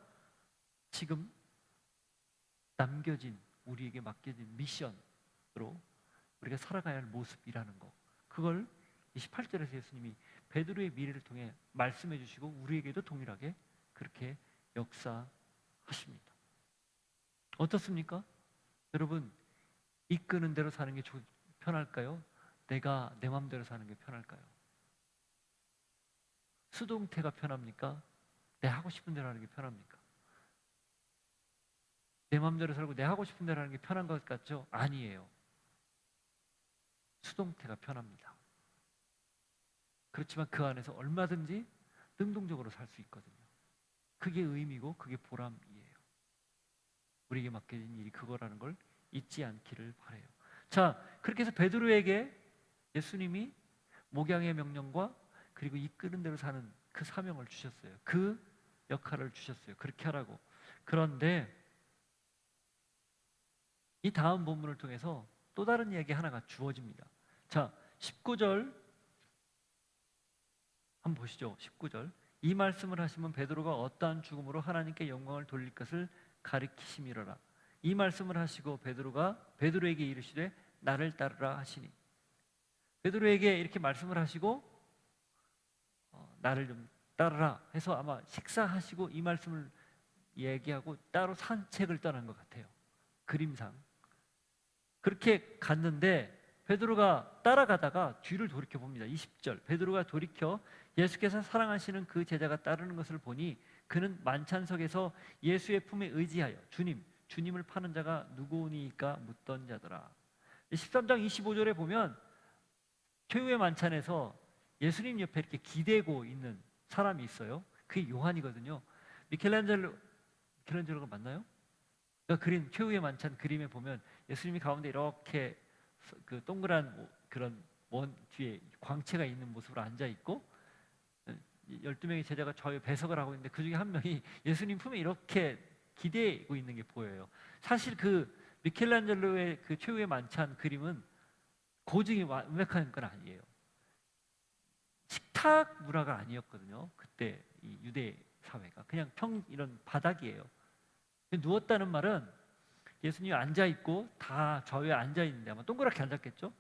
지금 남겨진, 우리에게 맡겨진 미션으로 우리가 살아가야 할 모습이라는 거, 그걸 28절에서 예수님이 베드로의 미래를 통해 말씀해 주시고 우리에게도 동일하게 그렇게 역사하십니다. 어떻습니까? 여러분, 이끄는 대로 사는 게 편할까요? 내가 내 마음대로 사는 게 편할까요? 수동태가 편합니까? 내 하고 싶은 대로 하는 게 편합니까? 내 마음대로 살고 내 하고 싶은 대로 하는 게 편한 것 같죠? 아니에요. 수동태가 편합니다. 그렇지만 그 안에서 얼마든지 능동적으로 살 수 있거든요. 그게 의미고 그게 보람이에요. 우리에게 맡겨진 일이 그거라는 걸 잊지 않기를 바라요. 자, 그렇게 해서 베드로에게 예수님이 목양의 명령과 그리고 이끄는 대로 사는 그 사명을 주셨어요. 그 역할을 주셨어요. 그렇게 하라고. 그런데 이 다음 본문을 통해서 또 다른 이야기 하나가 주어집니다. 자, 19절 한번 보시죠. 19절. 이 말씀을 하시면 베드로가 어떠한 죽음으로 하나님께 영광을 돌릴 것을 가리키심이로라. 이 말씀을 하시고 베드로에게 이르시되 나를 따르라 하시니. 베드로에게 이렇게 말씀을 하시고 나를 좀 따르라 해서 아마 식사하시고 이 말씀을 얘기하고 따로 산책을 떠난 것 같아요. 그림상. 그렇게 갔는데 베드로가 따라가다가 뒤를 돌이켜 봅니다. 20절. 베드로가 돌이켜 예수께서 사랑하시는 그 제자가 따르는 것을 보니 그는 만찬석에서 예수의 품에 의지하여 주님을 파는 자가 누구니까 묻던 자더라. 13장 25절에 보면 최후의 만찬에서 예수님 옆에 이렇게 기대고 있는 사람이 있어요. 그게 요한이거든요. 미켈란젤로가 맞나요? 그가 그린 최후의 만찬 그림에 보면 예수님이 가운데 이렇게 그 동그란 그런 원 뒤에 광채가 있는 모습으로 앉아 있고 12명의 제자가 좌우에 배석을 하고 있는데 그 중에 한 명이 예수님 품에 이렇게 기대고 있는 게 보여요. 사실 그 미켈란젤로의 그 최후의 만찬 그림은 고증이 완벽한 건 아니에요. 식탁 문화가 아니었거든요. 그때 이 유대 사회가 그냥 이런 바닥이에요. 누웠다는 말은 예수님이 앉아 있고 다 좌우에 앉아 있는데 아마 동그랗게 앉았겠죠.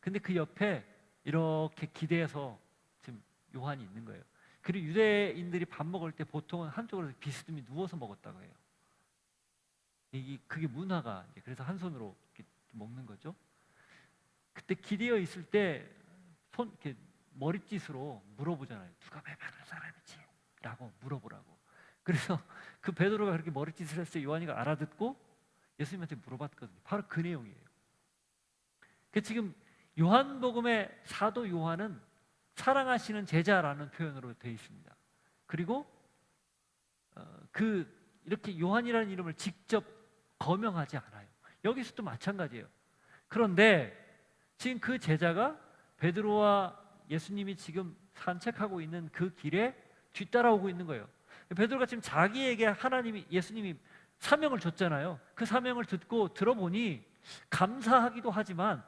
근데 그 옆에 이렇게 기대서 지금 요한이 있는 거예요. 그리고 유대인들이 밥 먹을 때 보통은 한쪽으로 비스듬히 누워서 먹었다고 해요. 그게 문화가 이제 그래서 한 손으로 이렇게 먹는 거죠. 그때 기대어 있을 때 이렇게 머릿짓으로 물어보잖아요. 누가 왜 많은 사람이지? 라고 물어보라고. 그래서 그 베드로가 그렇게 머릿짓을 했을 때 요한이가 알아듣고 예수님한테 물어봤거든요. 바로 그 내용이에요. 그 지금 요한복음의 사도 요한은 사랑하시는 제자라는 표현으로 되어 있습니다. 그리고 이렇게 요한이라는 이름을 직접 거명하지 않아요. 여기서도 마찬가지예요. 그런데 지금 그 제자가 베드로와 예수님이 지금 산책하고 있는 그 길에 뒤따라오고 있는 거예요. 베드로가 지금 자기에게 예수님이 사명을 줬잖아요. 그 사명을 듣고 들어보니 감사하기도 하지만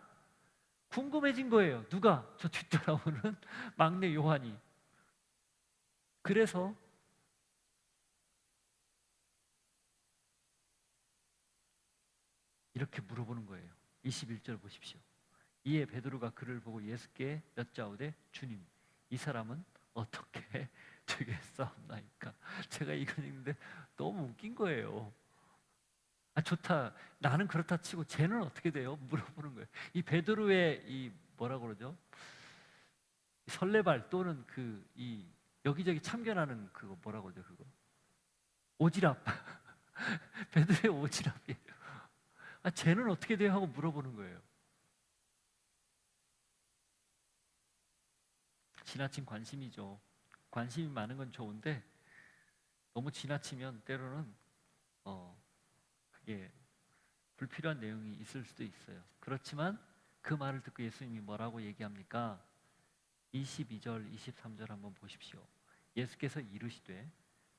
궁금해진 거예요. 누가? 저 뒤따라오는 막내 요한이. 그래서 이렇게 물어보는 거예요. 21절 보십시오. 이에 베드로가 그를 보고 예수께 여짜오되 주님, 이 사람은 어떻게 되겠사옵나이까. 제가 이거 읽는데 너무 웃긴 거예요. 아, 좋다. 나는 그렇다 치고 쟤는 어떻게 돼요? 물어보는 거예요. 이 베드로의 이 뭐라 그러죠? 설레발 또는 그 이 여기저기 참견하는 그거 뭐라 그러죠? 그거 오지랖. 베드로의 오지랖이에요. 아, 쟤는 어떻게 돼요? 하고 물어보는 거예요. 지나친 관심이죠. 관심이 많은 건 좋은데 너무 지나치면 때로는 그게 불필요한 내용이 있을 수도 있어요. 그렇지만 그 말을 듣고 예수님이 뭐라고 얘기합니까? 22절, 23절 한번 보십시오. 예수께서 이르시되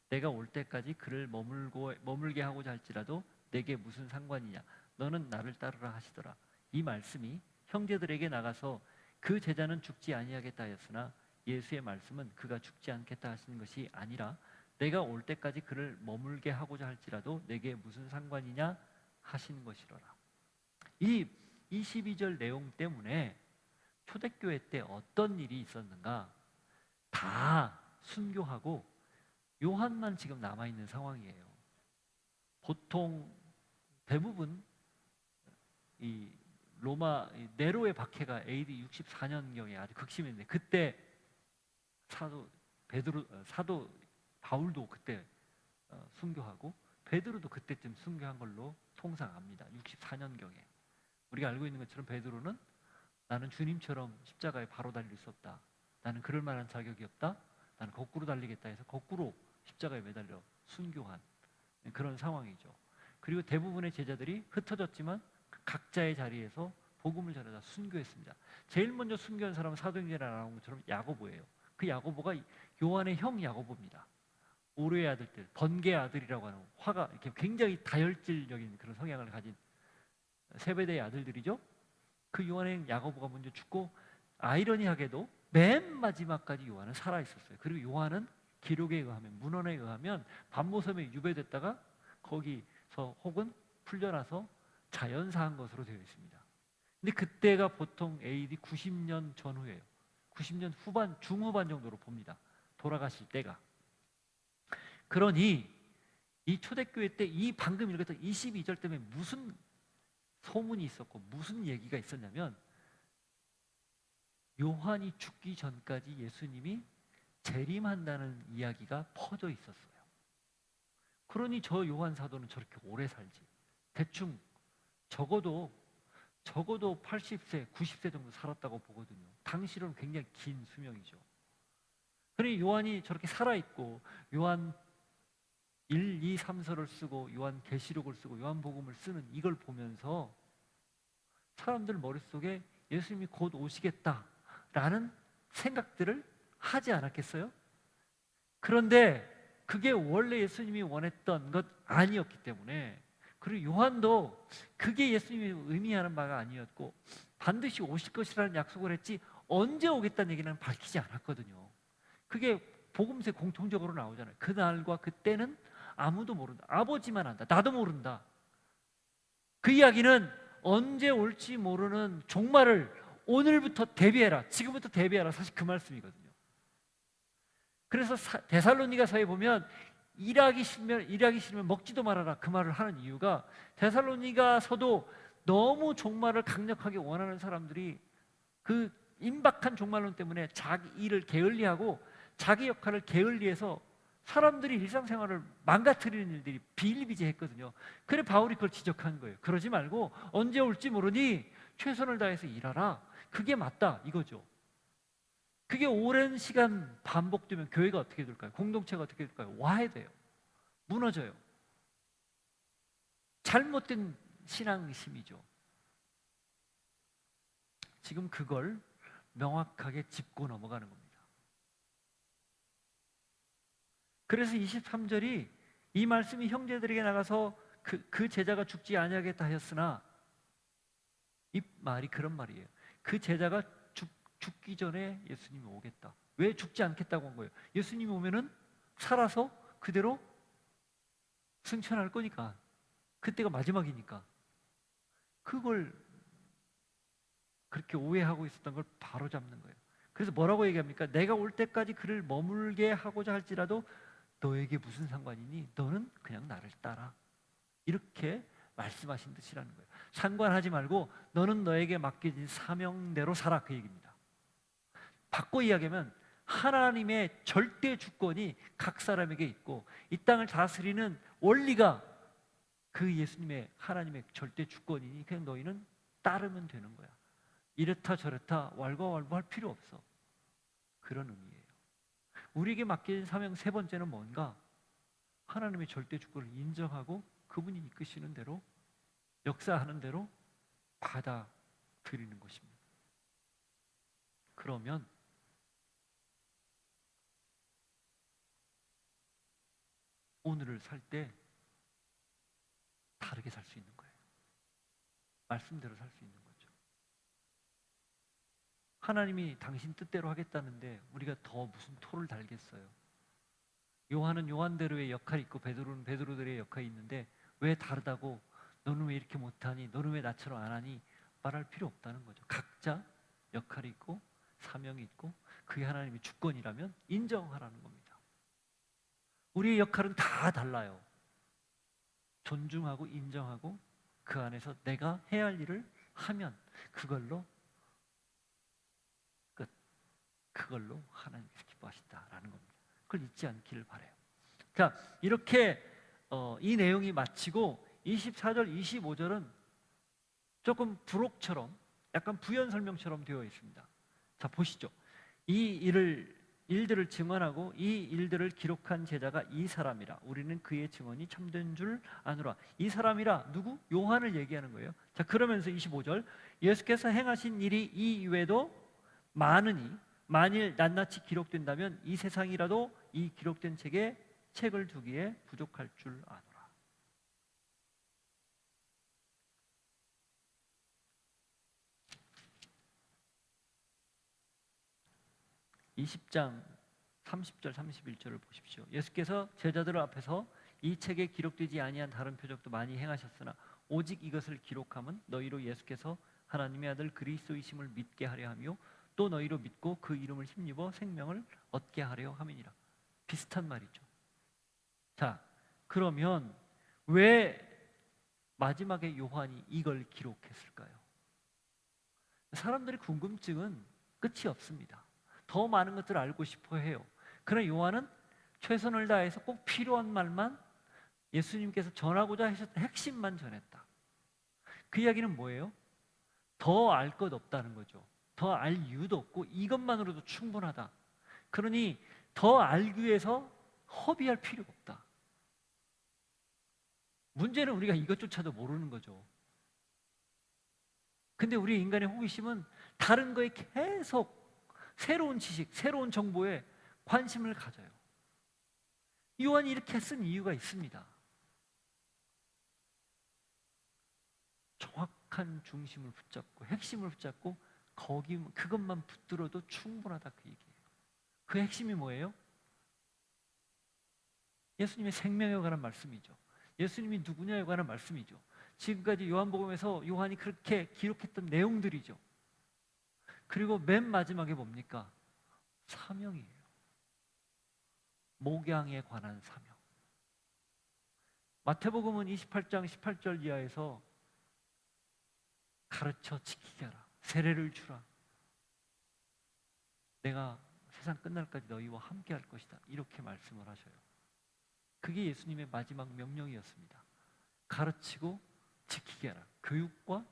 내가 올 때까지 그를 머물게 하고자 할지라도 내게 무슨 상관이냐? 너는 나를 따르라 하시더라. 이 말씀이 형제들에게 나가서 그 제자는 죽지 아니하겠다 하였으나 예수의 말씀은 그가 죽지 않겠다 하시는 것이 아니라 내가 올 때까지 그를 머물게 하고자 할지라도 내게 무슨 상관이냐 하시는 것이로라. 이 22절 내용 때문에 초대교회 때 어떤 일이 있었는가? 다 순교하고 요한만 지금 남아있는 상황이에요. 보통 대부분 이 로마 네로의 박해가 AD 64년경에 아주 극심했는데 그때 사도 바울도 그때 순교하고 베드로도 그때쯤 순교한 걸로 통상 압니다. 64년경에 우리가 알고 있는 것처럼 베드로는 나는 주님처럼 십자가에 바로 달릴 수 없다. 나는 그럴 만한 자격이 없다. 나는 거꾸로 달리겠다 해서 거꾸로 십자가에 매달려 순교한 그런 상황이죠. 그리고 대부분의 제자들이 흩어졌지만 각자의 자리에서 복음을 전하다 순교했습니다. 제일 먼저 순교한 사람은 사도행전에 나온 것처럼 야고보예요. 그 야고보가 요한의 형 야고보입니다. 오르의 아들들, 번개의 아들이라고 하는 화가 이렇게 굉장히 다혈질적인 그런 성향을 가진 세베대의 아들들이죠. 그 요한의 야고보가 먼저 죽고 아이러니하게도 맨 마지막까지 요한은 살아 있었어요. 그리고 요한은 기록에 의하면 문헌에 의하면 반모섬에 유배됐다가 거기서 혹은 풀려나서 자연사한 것으로 되어 있습니다. 근데 그때가 보통 AD 90년 전후예요. 90년 후반, 중후반 정도로 봅니다. 돌아가실 때가. 그러니 이 초대교회 때 이 방금 읽었던 22절 때문에 무슨 소문이 있었고 무슨 얘기가 있었냐면 요한이 죽기 전까지 예수님이 재림한다는 이야기가 퍼져 있었어요. 그러니 저 요한 사도는 저렇게 오래 살지. 대충 적어도 80세, 90세 정도 살았다고 보거든요. 당시로는 굉장히 긴 수명이죠. 그러니 요한이 저렇게 살아있고 요한 1, 2, 3서를 쓰고 요한 계시록을 쓰고 요한복음을 쓰는 이걸 보면서 사람들 머릿속에 예수님이 곧 오시겠다라는 생각들을 하지 않았겠어요? 그런데 그게 원래 예수님이 원했던 것 아니었기 때문에 그리고 요한도 그게 예수님이 의미하는 바가 아니었고 반드시 오실 것이라는 약속을 했지 언제 오겠다는 얘기는 밝히지 않았거든요. 그게 복음서에 공통적으로 나오잖아요. 그날과 그때는 아무도 모른다. 아버지만 안다. 나도 모른다. 그 이야기는 언제 올지 모르는 종말을 오늘부터 대비해라. 지금부터 대비해라. 사실 그 말씀이거든요. 그래서 데살로니가서에 보면 일하기 싫으면 먹지도 말아라. 그 말을 하는 이유가 데살로니가서도 너무 종말을 강력하게 원하는 사람들이 그 임박한 종말론 때문에 자기 일을 게을리하고 자기 역할을 게을리해서 사람들이 일상생활을 망가뜨리는 일들이 비일비재했거든요. 그래 바울이 그걸 지적한 거예요. 그러지 말고 언제 올지 모르니 최선을 다해서 일하라. 그게 맞다 이거죠. 그게 오랜 시간 반복되면 교회가 어떻게 될까요? 공동체가 어떻게 될까요? 와해돼요. 무너져요. 잘못된 신앙심이죠. 지금 그걸 명확하게 짚고 넘어가는 겁니다. 그래서 23절이 이 말씀이 형제들에게 나가서 그 제자가 죽지 아니하겠다 하였으나 이 말이 그런 말이에요. 그 제자가 죽기 전에 예수님이 오겠다. 왜 죽지 않겠다고 한 거예요? 예수님이 오면은 살아서 그대로 승천할 거니까. 그때가 마지막이니까. 그걸 그렇게 오해하고 있었던 걸 바로 잡는 거예요. 그래서 뭐라고 얘기합니까? 내가 올 때까지 그를 머물게 하고자 할지라도 너에게 무슨 상관이니? 너는 그냥 나를 따라. 이렇게 말씀하신 뜻이라는 거예요. 상관하지 말고 너는 너에게 맡겨진 사명대로 살아, 그 얘기입니다. 바꿔 이야기하면 하나님의 절대 주권이 각 사람에게 있고 이 땅을 다스리는 원리가 그 예수님의 하나님의 절대 주권이니 그냥 너희는 따르면 되는 거야. 이렇다 저렇다 왈가왈부할 필요 없어. 그런 의미예요. 우리에게 맡겨진 사명 세 번째는 뭔가? 하나님의 절대 주권을 인정하고 그분이 이끄시는 대로, 역사하는 대로 받아들이는 것입니다. 그러면 오늘을 살 때 다르게 살 수 있는 거예요. 말씀대로 살 수 있는 거죠. 하나님이 당신 뜻대로 하겠다는데 우리가 더 무슨 토를 달겠어요? 요한은 요한대로의 역할이 있고 베드로는 베드로들의 역할이 있는데 왜 다르다고, 너는 왜 이렇게 못하니, 너는 왜 나처럼 안 하니 말할 필요 없다는 거죠. 각자 역할이 있고 사명이 있고 그게 하나님의 주권이라면 인정하라는 겁니다. 우리의 역할은 다 달라요. 존중하고 인정하고 그 안에서 내가 해야 할 일을 하면 그걸로 끝. 그걸로 하나님께서 기뻐하신다라는 겁니다. 그걸 잊지 않기를 바라요. 자, 이렇게 이 내용이 마치고 24절, 25절은 조금 부록처럼 약간 부연 설명처럼 되어 있습니다. 자, 보시죠. 이 일들을 증언하고 이 일들을 기록한 제자가 이 사람이라. 우리는 그의 증언이 참된 줄 아노라. 이 사람이라 누구? 요한을 얘기하는 거예요. 자, 그러면서 25절 예수께서 행하신 일이 이 이외에도 많으니 만일 낱낱이 기록된다면 이 세상이라도 이 기록된 책에 책을 두기에 부족할 줄 아노라. 20장 30절 31절을 보십시오. 예수께서 제자들 앞에서 이 책에 기록되지 아니한 다른 표적도 많이 행하셨으나 오직 이것을 기록함은 너희로 예수께서 하나님의 아들 그리스도이심을 믿게 하려 하며 또 너희로 믿고 그 이름을 힘입어 생명을 얻게 하려 함이니라. 비슷한 말이죠. 자, 그러면 왜 마지막에 요한이 이걸 기록했을까요? 사람들의 궁금증은 끝이 없습니다. 더 많은 것들을 알고 싶어 해요. 그러나 요한은 최선을 다해서 꼭 필요한 말만, 예수님께서 전하고자 하셨던 핵심만 전했다. 그 이야기는 뭐예요? 더 알 것 없다는 거죠. 더 알 이유도 없고 이것만으로도 충분하다. 그러니 더 알기 위해서 허비할 필요가 없다. 문제는 우리가 이것조차도 모르는 거죠. 근데 우리 인간의 호기심은 다른 거에 계속 새로운 지식, 새로운 정보에 관심을 가져요. 요한이 이렇게 쓴 이유가 있습니다. 정확한 중심을 붙잡고 핵심을 붙잡고 그것만 붙들어도 충분하다, 그 얘기예요. 그 핵심이 뭐예요? 예수님의 생명에 관한 말씀이죠. 예수님이 누구냐에 관한 말씀이죠. 지금까지 요한복음에서 요한이 그렇게 기록했던 내용들이죠. 그리고 맨 마지막에 뭡니까? 사명이에요. 목양에 관한 사명. 마태복음은 28장 18절 이하에서 가르쳐 지키게 하라. 세례를 주라. 내가 세상 끝날까지 너희와 함께 할 것이다. 이렇게 말씀을 하셔요. 그게 예수님의 마지막 명령이었습니다. 가르치고 지키게 하라. 교육과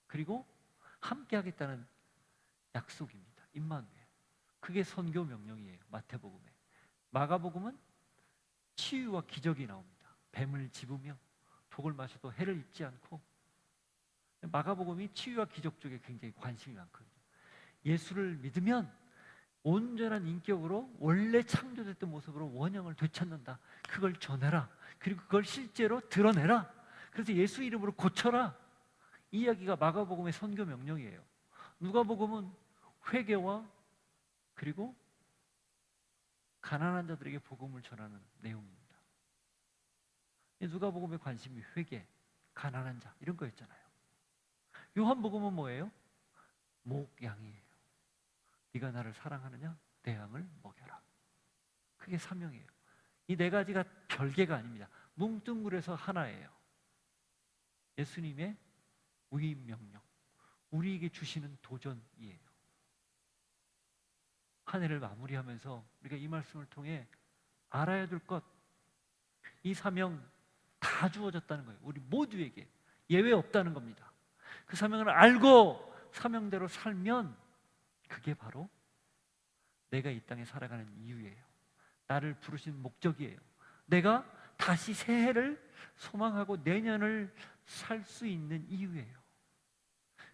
그리고 함께 하겠다는 약속입니다. 임마누엘. 그게 선교 명령이에요. 마태복음에. 마가복음은 치유와 기적이 나옵니다. 뱀을 집으며 독을 마셔도 해를 입지 않고. 마가복음이 치유와 기적 쪽에 굉장히 관심이 많거든요. 예수를 믿으면 온전한 인격으로 원래 창조됐던 모습으로 원형을 되찾는다. 그걸 전해라. 그리고 그걸 실제로 드러내라. 그래서 예수 이름으로 고쳐라. 이 이야기가 마가복음의 선교 명령이에요. 누가복음은 회개와 그리고 가난한 자들에게 복음을 전하는 내용입니다. 누가복음의 관심이 회개, 가난한 자 이런 거였잖아요. 요한복음은 뭐예요? 목양이에요. 네가 나를 사랑하느냐? 내 양을 먹여라. 그게 사명이에요. 이 네 가지가 별개가 아닙니다. 뭉뚱그려서 하나예요. 예수님의 위임 명령, 우리에게 주시는 도전이에요. 한 해를 마무리하면서 우리가 이 말씀을 통해 알아야 될 것, 이 사명 다 주어졌다는 거예요. 우리 모두에게 예외 없다는 겁니다. 그 사명을 알고 사명대로 살면 그게 바로 내가 이 땅에 살아가는 이유예요. 나를 부르신 목적이에요. 내가 다시 새해를 소망하고 내년을 살 수 있는 이유예요.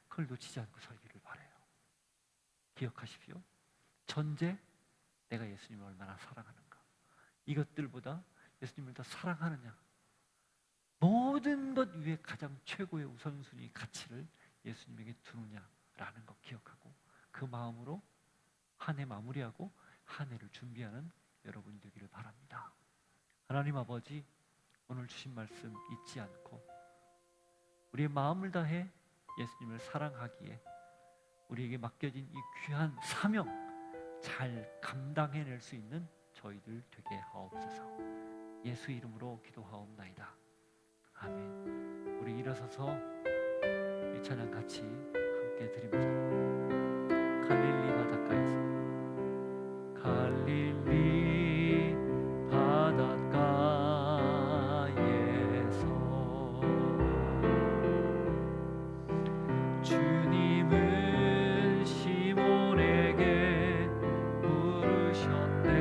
그걸 놓치지 않고 살기를 바라요. 기억하십시오. 전제, 내가 예수님을 얼마나 사랑하는가. 이것들보다 예수님을 더 사랑하느냐, 모든 것 위에 가장 최고의 우선순위 가치를 예수님에게 두느냐라는 것 기억하고 그 마음으로 한 해 마무리하고 한 해를 준비하는 여러분이 되기를 바랍니다. 하나님 아버지, 오늘 주신 말씀 잊지 않고 우리의 마음을 다해 예수님을 사랑하기에 우리에게 맡겨진 이 귀한 사명 잘 감당해낼 수 있는 저희들 되게 하옵소서. 예수 이름으로 기도하옵나이다. 아멘. 우리 일어서서 이 찬양 같이 함께 드립니다. 갈릴리 바닷가에서, 갈릴리 바닷가에서 주님은 시몬에게 물으셨네.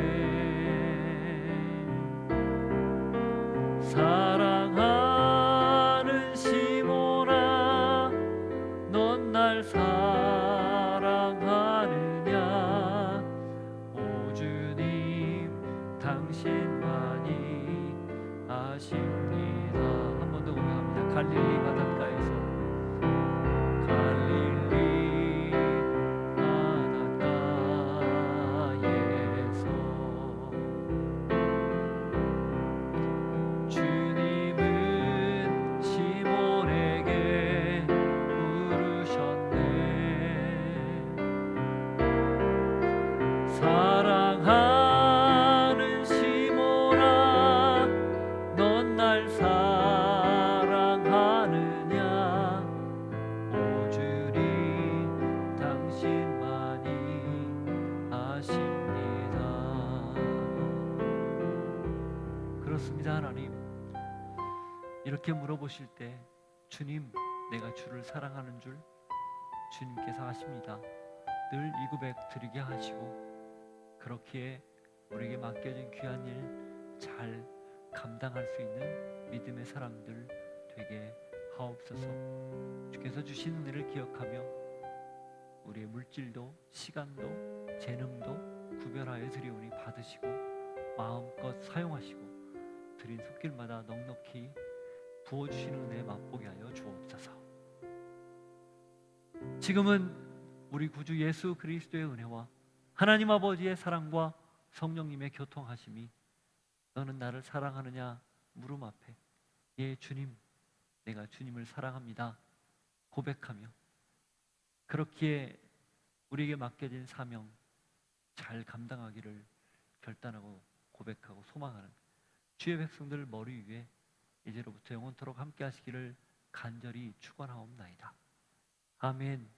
사랑하는 시몬아, 넌 날 사랑하느냐? 오 주님, 당신만이 아십니다. 한 번 더 고백합니다. 갈릴리 바닷가에서, 갈릴리 바닷가에서 주님은 시몬에게 물으셨네. 사랑하는 시몬아, 넌 날 사랑하느냐? 오 주님, 당신만이 아십니다. 그렇습니다. 하나님, 이렇게 물어보실 때 주님, 내가 주를 사랑하는 줄 주님께서 아십니다. 늘 이 고백 드리게 하시고 그렇기에 우리에게 맡겨진 귀한 일 잘 감당할 수 있는 믿음의 사람들 되게 하옵소서. 주께서 주신 은혜를 기억하며 우리의 물질도 시간도 재능도 구별하여 드리오니 받으시고 마음껏 사용하시고 드린 손길마다 넉넉히 부어주시는 은혜 맛보게 하여 주옵소서. 지금은 우리 구주 예수 그리스도의 은혜와 하나님 아버지의 사랑과 성령님의 교통하심이 너는 나를 사랑하느냐 물음 앞에 예 주님, 내가 주님을 사랑합니다 고백하며 그렇기에 우리에게 맡겨진 사명 잘 감당하기를 결단하고 고백하고 소망하는 주의 백성들 머리 위에 이제로부터 영원토록 함께 하시기를 간절히 축원하옵나이다. 아멘.